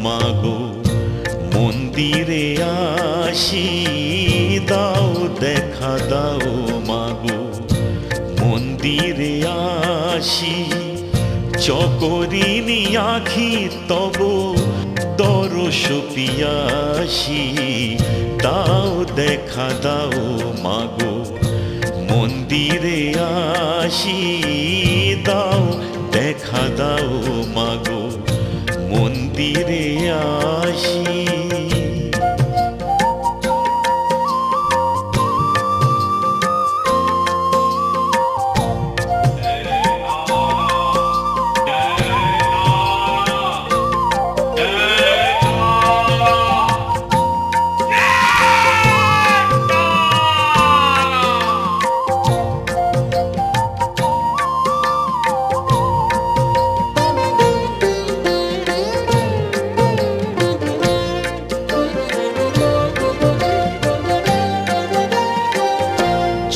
মাগো, মন্দিরে আসি দাও দেখা দাও মাগো, মন্দিরে আসি চকরিনি আখি তব দরস পিয়াসি, দাও দেখা দাও মাগো, মন্দিরে আসি দাও দেখা দাও মাগো, মন্দিরে আসি।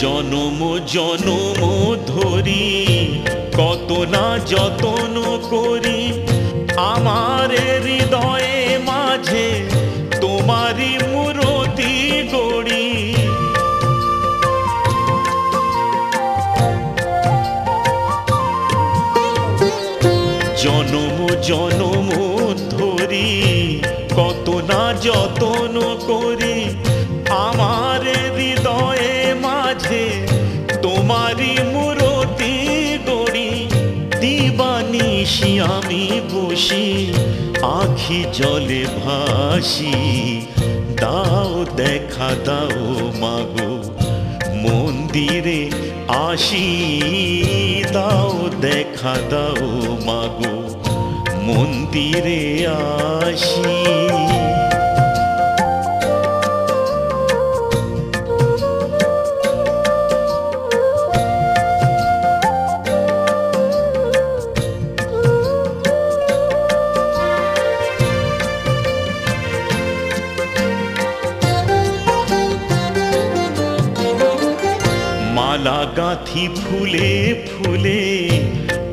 জনম জনম ধরি কত না যতন করি, আমার হৃদয়ে মাঝে তোমারই মূরতি গড়ি। জনম জনম ধরি কত না যতন করি, আমার হৃদয়ে মাঝে তোমারই মূরতি গড়ি। দিবানিশি আমি বসি আখি জলে ভাসি, দাও দেখা দাও মাগো, মন্দিরে আসি দাও দেখা দাও মাগো, মন্দিরে আসি। মালা গাঁথি ফুলে ফুলে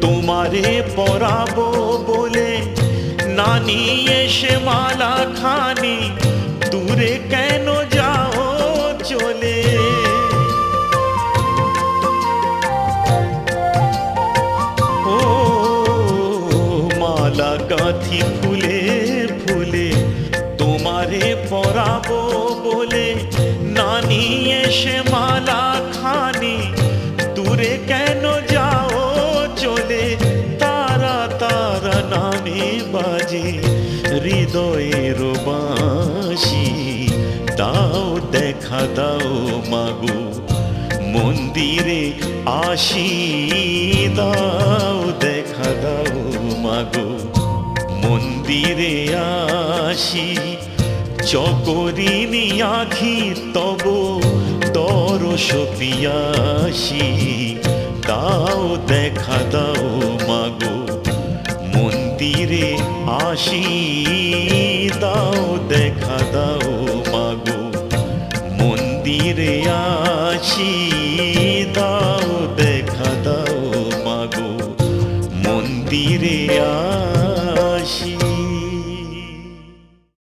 তোমারে পরাবো বলে, নানি এসে মালা খানি দূরে কেন যাও চলে। ও মালা গাঁথি ফুলে ফুলে তোমারে পরাবো বলে, নানি এসে মালা খানি দূরে কেন যাও চলে। তারা তারা নামে বাজে হৃদয়ের বাঁশি, দাও দেখা দাও মাগো, মন্দিরে আসি দাও দেখা দাও মাগো, মন্দিরে আসি চকরিনি আখি তব দরস পিয়াসি, দাও দেখা দাও মাগো, মন্দিরে আসি দাও দেখা দাও মাগো, মন্দিরে আসি দাও দেখা দাও মাগো, মন্দিরে আসি।